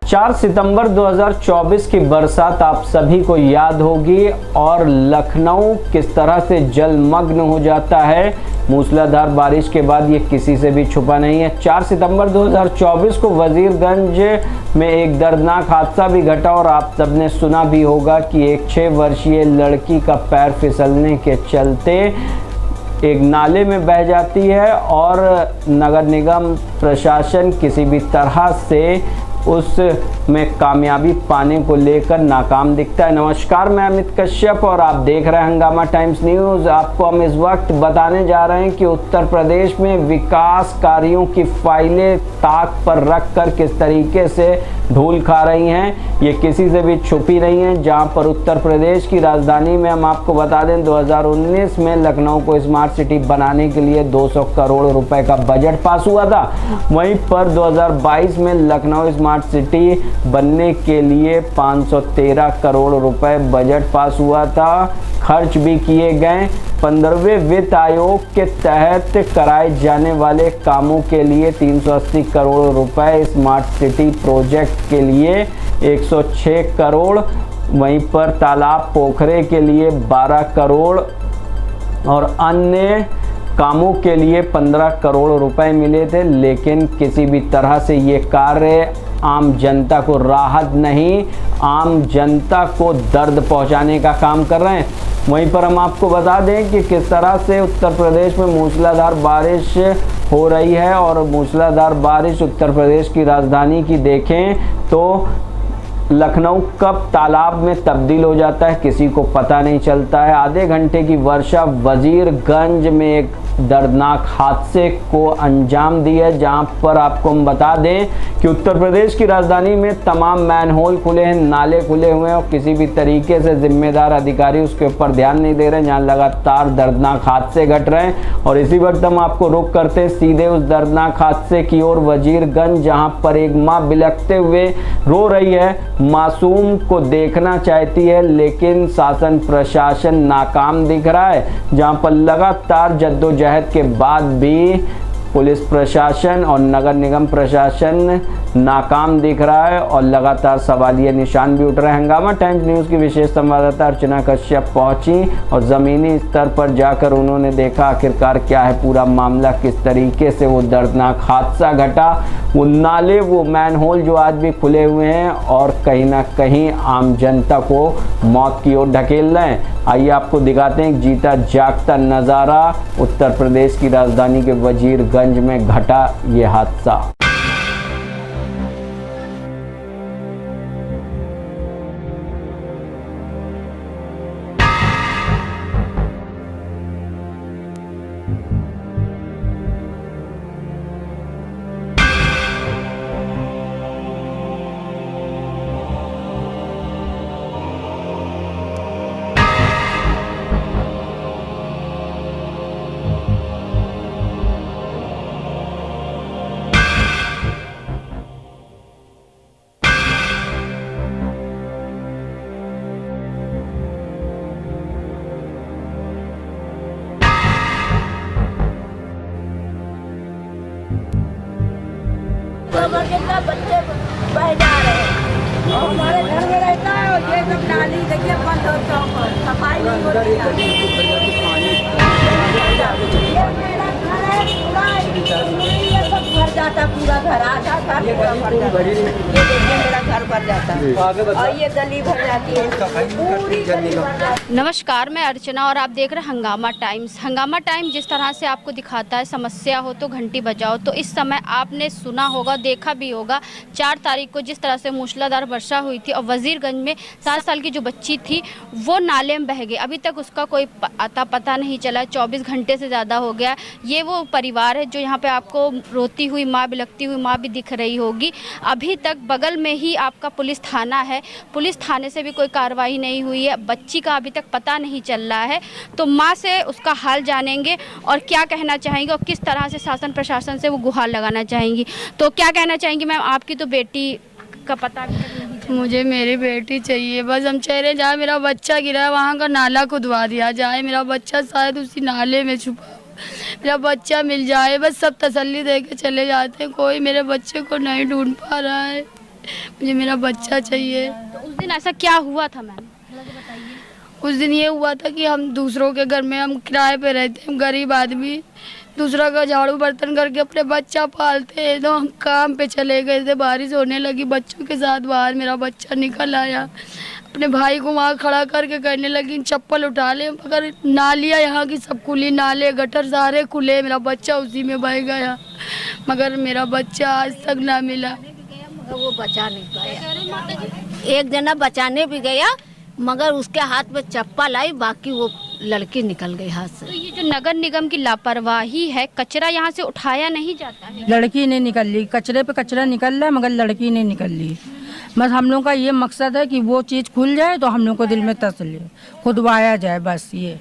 4 सितंबर 2024 की बरसात आप सभी को याद होगी और लखनऊ किस तरह से जलमग्न हो जाता है। मूसलाधार बारिश के बाद ये किसी से भी छुपा नहीं है। 4 सितंबर 2024 को वजीरगंज में एक दर्दनाक हादसा भी घटा और आप सबने सुना भी होगा कि एक 6 वर्षीय लड़की का पैर फिसलने के चलते एक नाले में बह जाती है और नगर निगम प्रशासन किसी भी तरह से उसमें कामयाबी पाने को लेकर नाकाम दिखता है। नमस्कार, मैं अमित कश्यप और आप देख रहे हैं हंगामा टाइम्स न्यूज़। आपको हम इस वक्त बताने जा रहे हैं कि उत्तर प्रदेश में विकास कार्यों की फाइलें ताक पर रखकर किस तरीके से धूल खा रही हैं। ये किसी से भी छुपी नहीं है। जहां पर उत्तर प्रदेश की राजधानी में हम आपको बता दें 2019 में लखनऊ को स्मार्ट सिटी बनाने के लिए 200 करोड़ रुपए का बजट पास हुआ था। वहीं पर 2022 में लखनऊ स्मार्ट सिटी बनने के लिए 513 करोड़ रुपए बजट पास हुआ था। खर्च भी किए गए। 15वें वित्त आयोग के तहत कराए जाने वाले कामों के लिए 380 करोड़ रुपए, स्मार्ट सिटी प्रोजेक्ट के लिए 106 करोड़, वहीं पर तालाब पोखरे के लिए 12 करोड़ और अन्य कामों के लिए 15 करोड़ रुपए मिले थे। लेकिन किसी भी तरह से ये कार्य आम जनता को राहत नहीं, आम जनता को दर्द पहुंचाने का काम कर रहे हैं। वहीं पर हम आपको बता दें कि किस तरह से उत्तर प्रदेश में मूसलाधार बारिश हो रही है और मूसलाधार बारिश उत्तर प्रदेश की राजधानी की देखें तो लखनऊ कब तालाब में तब्दील हो जाता है किसी को पता नहीं चलता है। आधे घंटे की वर्षा वजीरगंज में एक दर्दनाक हादसे को अंजाम दी है, जहां पर आपको हम बता दें कि उत्तर प्रदेश की राजधानी में तमाम मैनहोल खुले हैं, नाले खुले हुए हैं और किसी भी तरीके से जिम्मेदार अधिकारी उसके ऊपर ध्यान नहीं दे रहे हैं। जहां लगातार दर्दनाक हादसे घट रहे हैं और इसी वक्त हम आपको रुख करते हैं सीधे उस दर्दनाक हादसे की ओर, वजीरगंज, जहां पर एक माँ बिलखते हुए रो रही है, मासूम को देखना चाहती है, लेकिन शासन प्रशासन नाकाम दिख रहा है। जहां पर लगातार जद्दोजहद के बाद भी पुलिस प्रशासन और नगर निगम प्रशासन नाकाम दिख रहा है और लगातार सवालिया निशान भी उठ रहे हैं। हंगामा टाइम्स न्यूज़ की विशेष संवाददाता अर्चना कश्यप पहुंची और ज़मीनी स्तर पर जाकर उन्होंने देखा आखिरकार क्या है पूरा मामला, किस तरीके से वो दर्दनाक हादसा घटा। वो नाले, वो मैनहोल जो आज भी खुले हुए हैं और कहीं ना कहीं आम जनता को मौत की ओर ढकेल रहे हैं। आइए आपको दिखाते हैं एक जीता जागता नज़ारा उत्तर प्रदेश की राजधानी के वजीरगंज में घटा ये हादसा। कितना बच्चे बह जा रहे हैं और हमारे घर में रहता है और ये सब नाली देखिए बंद हो, सफाई नहीं हो रही है। ये मेरा घर है पूरा, ये सब भर जाता, पूरा घर आ जाता, पूरा भर जाता। ये देखिए मेरा घर भर जाता है और ये गली भर जाती है, पूरी गली भर जाती है। नमस्कार, मैं अर्चना और आप देख रहे हैं हंगामा टाइम्स। हंगामा टाइम्स जिस तरह से आपको दिखाता है समस्या हो तो घंटी बजाओ, तो इस समय आपने सुना होगा, देखा भी होगा 4 तारीख को जिस तरह से मूसलाधार वर्षा हुई थी और वजीरगंज में 7 साल की जो बच्ची थी वो नाले में बह गई। अभी तक उसका कोई अता पता नहीं चला, 24 घंटे से ज़्यादा हो गया। ये वो परिवार है जो यहाँ पे आपको रोती हुई माँ, बिलखती हुई माँ भी दिख रही होगी। अभी तक बगल में ही आपका पुलिस थाना है, पुलिस थाने से भी कोई कार्रवाई नहीं हुई है। बच्ची का अभी तक पता नहीं चल रहा है, तो माँ से उसका हाल जानेंगे और क्या कहना चाहेंगे और किस तरह से शासन प्रशासन से वो गुहार लगाना चाहेंगी। तो क्या कहना चाहेंगी मैम? आपकी तो बेटी का पता नहीं। मुझे मेरी बेटी चाहिए, बस हम चाह रहे जहाँ मेरा बच्चा गिरा है वहाँ का नाला खुदवा दिया जाए, मेरा बच्चा शायद उसी नाले में छुपा, मेरा बच्चा मिल जाए। बस सब तसल्ली दे के चले जाते हैं, कोई मेरे बच्चे को नहीं ढूंढ पा रहा है। मुझे मेरा बच्चा चाहिए। तो उस दिन ऐसा क्या हुआ था मैम, उस दिन ये हुआ था कि हम दूसरों के घर में हम किराए पे रहते हैं, हम गरीब आदमी, दूसरा का झाड़ू बर्तन करके अपने बच्चा पालते हैं। तो हम काम पे चले गए थे, बारिश होने लगी, बच्चों के साथ बाहर मेरा बच्चा निकल आया, अपने भाई को वहाँ खड़ा करके कहने लगी चप्पल उठा ले, मगर नालियाँ यहाँ की सब खुली, नाले गटर सारे खुले, मेरा बच्चा उसी में बह गया, मगर मेरा बच्चा आज तक ना मिला। वो बचा नहीं पाया। एक जना बचाने भी गया मगर उसके हाथ में चप्पल आई, बाकी वो लड़की निकल गई हाथ से। तो ये जो नगर निगम की लापरवाही है, कचरा यहाँ से उठाया नहीं जाता है। लड़की नहीं निकल ली, कचरे पे कचरा निकल रहा है मगर लड़की नहीं निकल ली। बस हम लोग का ये मकसद है कि वो चीज़ खुल जाए तो हम लोग को दिल में तसल्ली, खुदवाया जाए, बस ये।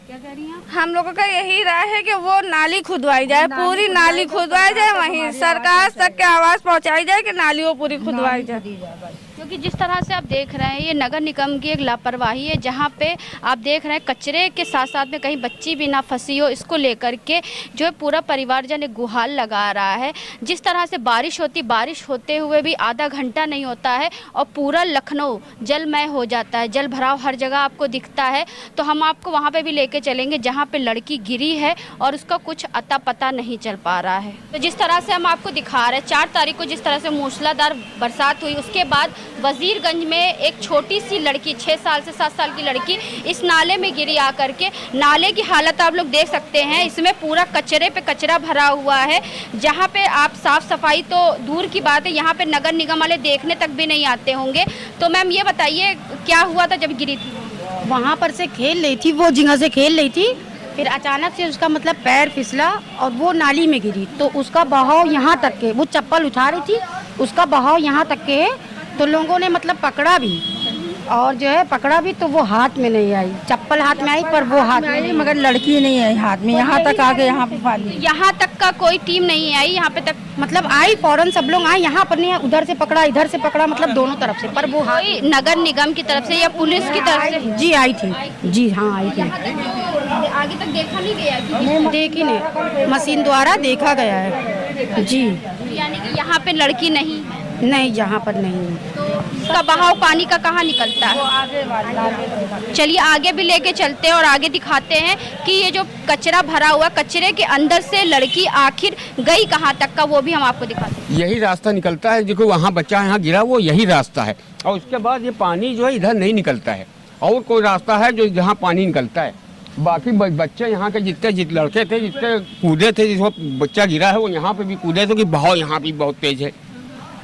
हम लोगों का यही राय है कि वो नाली खुदवाई जाए, पूरी नाली खुदवाई जाए, वहीं सरकार तक के आवाज़ पहुंचाई जाए कि नाली वो पूरी खुदवाई जाए। क्योंकि जिस तरह से आप देख रहे हैं ये नगर निगम की एक लापरवाही है, जहाँ पे आप देख रहे हैं कचरे के साथ साथ में कहीं बच्ची भी ना फंसी हो, इसको लेकर के जो है पूरा परिवारजन एक गुहार लगा रहा है। जिस तरह से बारिश होते हुए भी आधा घंटा नहीं होता है और पूरा लखनऊ जलमय हो जाता है, जल भराव हर जगह आपको दिखता है। तो हम आपको वहाँ पे भी लेके चलेंगे जहाँ पे लड़की गिरी है और उसका कुछ अता पता नहीं चल पा रहा है। तो जिस तरह से हम आपको दिखा रहे हैं 4 तारीख को जिस तरह से मूसलाधार बरसात हुई, उसके बाद वजीरगंज में एक छोटी सी लड़की 6 साल से 7 साल की लड़की इस नाले में गिरी आकर के। नाले की हालत आप लोग देख सकते हैं, इसमें पूरा कचरे पे कचरा भरा हुआ है, जहाँ पे आप साफ सफाई तो दूर की बात है, यहाँ पे नगर निगम वाले देखने तक भी नहीं आते होंगे। तो मैम ये बताइए क्या हुआ था जब गिरी थी? वहाँ पर से खेल रही थी, वो झींगा से खेल रही थी, फिर अचानक से उसका मतलब पैर फिसला और वो नाली में गिरी। तो उसका बहाव यहाँ तक के, वो चप्पल उठा रही थी, उसका बहाव यहाँ तक के है। तो लोगों ने मतलब पकड़ा भी और जो है पकड़ा भी, तो वो हाथ में नहीं आई, चप्पल हाथ में आई पर वो हाथ में नहीं, मगर लड़की नहीं आई हाथ में, यहाँ तक आ गए, यहाँ पे फाली। यहाँ तक का कोई टीम नहीं आई यहाँ पे तक? मतलब आई फौरन सब लोग आए, यहाँ पर नहीं, उधर से पकड़ा इधर से पकड़ा, मतलब दोनों तरफ से, पर वो कोई नगर निगम की तरफ से या पुलिस की तरफ से? जी आई थी, जी हाँ आई थी। आगे तक देखा नहीं गया? देखी नहीं, मशीन द्वारा देखा गया है जी। यानी कि यहाँ पे लड़की नहीं? नहीं, यहाँ पर नहीं है। तो इसका बहाव पानी का कहाँ निकलता है? चलिए आगे भी लेके चलते हैं और आगे दिखाते हैं कि ये जो कचरा भरा हुआ, कचरे के अंदर से लड़की आखिर गई कहाँ तक का, वो भी हम आपको दिखाते हैं। यही रास्ता निकलता है, देखो वहाँ बच्चा यहाँ गिरा, वो यही रास्ता है, और उसके बाद ये पानी जो है इधर नहीं निकलता है, और कोई रास्ता है जो जहाँ पानी निकलता है। बाकी बच्चे यहाँ के जितने लड़के थे, जितने कूदे थे, जिस बच्चा गिरा है वो यहाँ पे भी कूदे थे कि बहाव यहाँ भी बहुत तेज है।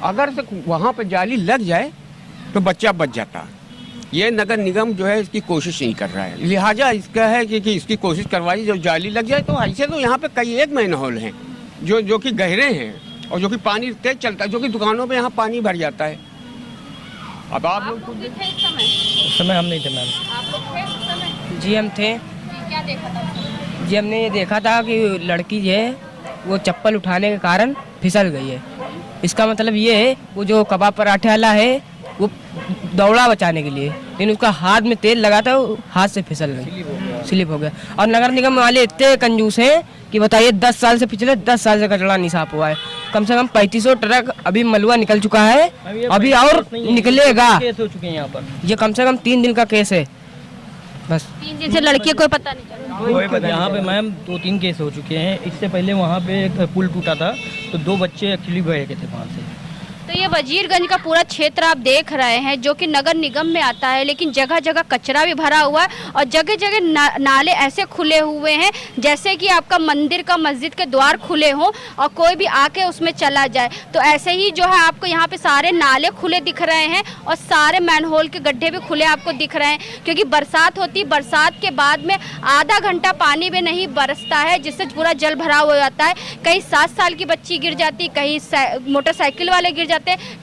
अगर से वहाँ पे जाली लग जाए तो बच्चा बच जाता। ये नगर निगम जो है इसकी कोशिश नहीं कर रहा है, लिहाजा इसका है कि इसकी कोशिश करवाई, जब जाली लग जाए। तो ऐसे तो यहाँ पे कई एक मैनहोल हैं जो कि गहरे हैं और जो कि पानी तेज चलता है, जो कि दुकानों पे यहाँ पानी भर जाता है। अब आप लोग उस समय हम नहीं थे मैम। जी हम थे। क्या देखा था? जी हमने ये देखा था कि लड़की जो है वो चप्पल उठाने के कारण फिसल गई है। इसका मतलब ये है वो जो कबाब पराठे वाला है वो दौड़ा बचाने के लिए, लेकिन उसका हाथ में तेल लगा था, हाथ से फिसल गई, स्लिप हो गया। और नगर निगम वाले इतने कंजूस हैं कि बताइए 10 साल से पिछले 10 साल से कचरा नहीं साफ हुआ है। कम से कम 3500 ट्रक अभी मलुआ निकल चुका है, अभी और निकलेगा। केस हो चुके हैं यहाँ पर, ये कम से कम 3 दिन का केस है बस। 3 दिन से लड़की को पता नहीं चला। यहाँ पे मैम 2-3 केस हो चुके हैं। इससे पहले वहाँ पे एक पुल टूटा था तो 2 बच्चे एक्चुअली बह गए थे वहाँ से। तो ये वजीरगंज का पूरा क्षेत्र आप देख रहे हैं जो कि नगर निगम में आता है, लेकिन जगह जगह कचरा भी भरा हुआ है और जगह जगह नाले ऐसे खुले हुए हैं जैसे कि आपका मंदिर का मस्जिद के द्वार खुले हों और कोई भी आके उसमें चला जाए। तो ऐसे ही जो है आपको यहाँ पे सारे नाले खुले दिख रहे हैं और सारे मैनहोल के गड्ढे भी खुले आपको दिख रहे हैं, क्योंकि बरसात होती, बरसात के बाद में आधा घंटा पानी भी नहीं बरसता है जिससे पूरा जल भराव हो जाता है। कहीं 7 साल की बच्ची गिर जाती, कहीं मोटरसाइकिल वाले गिर जाते,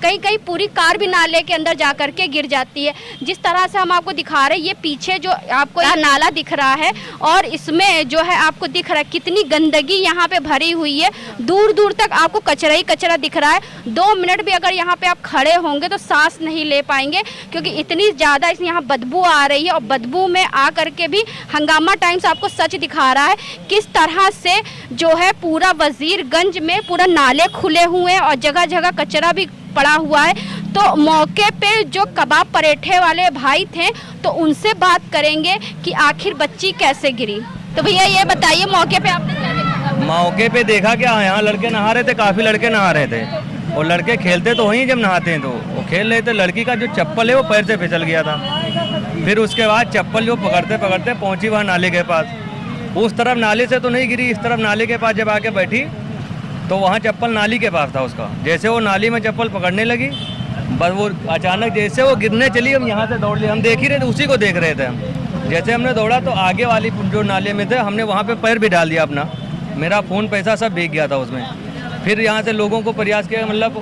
कहीं कहीं पूरी कार भी नाले के अंदर जा करके गिर जाती है। जिस तरह से हम आपको दिखा रहे हैं, ये पीछे जो आपको यह नाला दिख रहा है और इसमें जो है आपको दिख रहा है कितनी गंदगी यहाँ पे भरी हुई है, दूर दूर तक आपको कचरा ही कचरा दिख रहा है। 2 मिनट भी अगर यहाँ पे आप खड़े होंगे तो सांस नहीं ले पाएंगे, क्योंकि इतनी ज़्यादा इस यहाँ बदबू आ रही है। और बदबू में आ करके भी हंगामा टाइम्स आपको सच दिखा रहा है किस तरह से जो है पूरा वजीरगंज में पूरा नाले खुले हुए हैं और जगह जगह कचरा भी पड़ा हुआ है। तो मौके पे जो कबाब पराठे वाले भाई थे तो उनसे बात करेंगे कि आखिर बच्ची कैसे गिरी। तो भैया ये बताइए मौके पे आपने क्या देखा? मौके पे देखा क्या, यहाँ लड़के नहा रहे थे, काफी लड़के नहा रहे थे और लड़के खेलते तो वहीं जब नहाते हैं तो वो खेल रहे थे। लड़की का जो चप्पल है वो पैर से फिसल गया था। फिर उसके बाद चप्पल जो पकड़ते पकड़ते पहुंची वहाँ नाले के पास। उस तरफ नाले से तो नहीं गिरी, इस तरफ नाले के पास जब आके बैठी तो वहाँ चप्पल नाली के पास था उसका। जैसे वो नाली में चप्पल पकड़ने लगी, बस वो अचानक जैसे वो गिरने चली, हम यहाँ से दौड़ लिए। हम देख ही रहे थे, उसी को देख रहे थे हम। जैसे हमने दौड़ा तो आगे वाली जो नाले में थे हमने वहाँ पे पैर भी डाल दिया अपना। मेरा फ़ोन पैसा सब भीग गया था उसमें। फिर यहाँ से लोगों को प्रयास किया, मतलब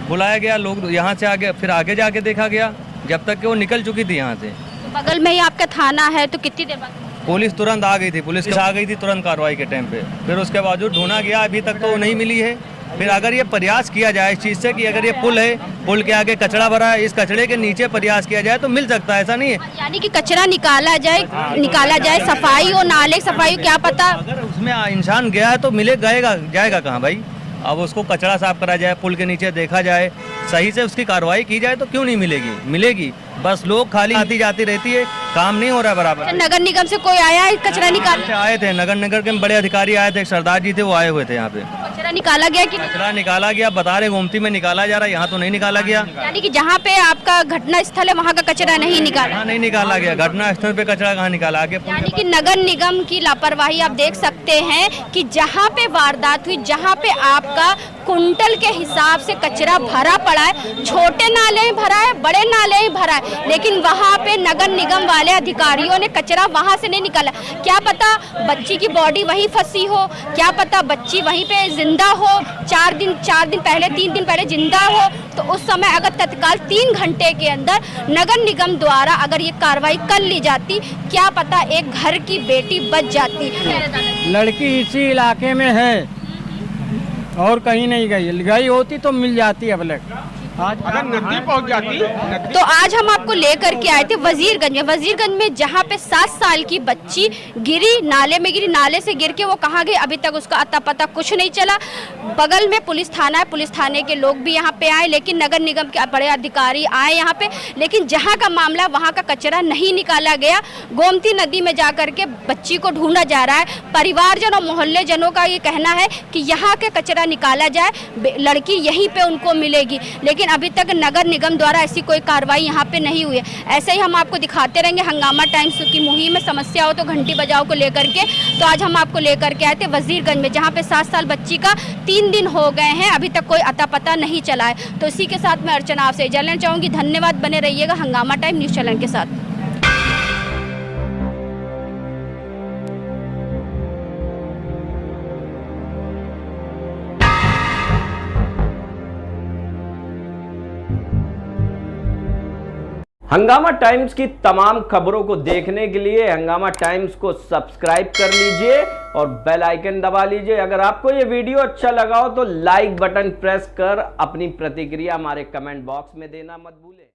बुलाया गया, लोग यहाँ से आगे, फिर आगे जाके देखा गया जब तक कि वो निकल चुकी थी यहाँ से। बगल में ही आपका थाना है, तो कितनी देर बाद पुलिस तुरंत आ गई थी, पुलिस आ गई थी तुरंत कार्रवाई के टाइम पे। फिर उसके बावजूद ढूंढा गया, अभी तक तो नहीं मिली है। फिर अगर ये प्रयास किया जाए इस चीज़ से कि अगर ये पुल है, पुल के आगे कचरा भरा है, इस कचरे के नीचे प्रयास किया जाए तो मिल सकता है, ऐसा नहीं है। यानी कि कचरा निकाला जाए, सफाई हो, नाले सफाई हो, क्या पता अगर उसमें इंसान गया है तो जाएगा कहाँ भाई। अब उसको कचरा साफ करा जाए, पुल के नीचे देखा जाए, सही से उसकी कार्रवाई की जाए तो क्यों नहीं मिलेगी। बस लोग खाली आती जाती रहती है, काम नहीं हो रहा है बराबर। नगर निगम से कोई आया है कचरा निकालने? आए थे नगर के बड़े अधिकारी आए थे, सरदार जी थे, वो आए हुए थे यहाँ पे। कचरा निकाला गया कि कचरा निकाला गया, बता रहे गोमती में निकाला जा रहा है, यहाँ तो नहीं निकाला गया। यानी कि जहाँ पे आपका घटना स्थल है वहाँ का कचरा नहीं निकाला? नहीं निकाला गया, घटना स्थल पे कचरा कहाँ निकाला आगे। यानी कि नगर निगम की लापरवाही आप देख सकते हैं कि जहाँ पे वारदात हुई, जहाँ पे आपका कुंटल के हिसाब से कचरा भरा पड़ा है, छोटे नाले ही भरा है, बड़े नाले ही भरा है, लेकिन वहाँ पे नगर निगम वाले अधिकारियों ने कचरा वहाँ से नहीं निकाला। क्या पता बच्ची की बॉडी वहीं फंसी हो, क्या पता बच्ची वहीं पे जिंदा हो, 4 दिन पहले 3 दिन पहले जिंदा हो, तो उस समय अगर तत्काल 3 घंटे के अंदर नगर निगम द्वारा अगर ये कार्रवाई कर ली जाती, क्या पता एक घर की बेटी बच जाती। लड़की इसी इलाके में है और कहीं नहीं गई होती तो मिल जाती अब लग अगर नदी पहुंच जाती। तो आज हम आपको लेकर के आए थे वजीरगंज में जहाँ पे 7 साल की बच्ची गिरी, नाले में गिरी, नाले से गिर के वो कहाँ गई अभी तक उसका अता पता कुछ नहीं चला। बगल में पुलिस थाना है, पुलिस थाने के लोग भी यहाँ पे आए, लेकिन नगर निगम के बड़े अधिकारी आए यहाँ पे, लेकिन जहाँ का मामला वहाँ का कचरा नहीं निकाला गया। गोमती नदी में जा करके बच्ची को ढूंढा जा रहा है। परिवारजन और मोहल्ले जनों का ये कहना है कि यहाँ के कचरा निकाला जाए, लड़की यहीं पे उनको मिलेगी, लेकिन अभी तक नगर निगम द्वारा ऐसी कोई कार्रवाई यहाँ पे नहीं हुई है। ऐसे ही हम आपको दिखाते रहेंगे हंगामा टाइम्स की मुहिम में समस्या हो तो घंटी बजाओ को लेकर के। तो आज हम आपको लेकर के आए थे वजीरगंज में, जहाँ पे 7 साल बच्ची का 3 दिन हो गए हैं, अभी तक कोई अता पता नहीं चला है। तो इसी के साथ मैं अर्चना आपसे इजाजत लेना चाहूँगी। धन्यवाद, बने रहिएगा हंगामा टाइम न्यूज़ चैनल के साथ। हंगामा टाइम्स की तमाम खबरों को देखने के लिए हंगामा टाइम्स को सब्सक्राइब कर लीजिए और बेल आइकन दबा लीजिए। अगर आपको ये वीडियो अच्छा लगा हो तो लाइक बटन प्रेस कर अपनी प्रतिक्रिया हमारे कमेंट बॉक्स में देना मत भूलें।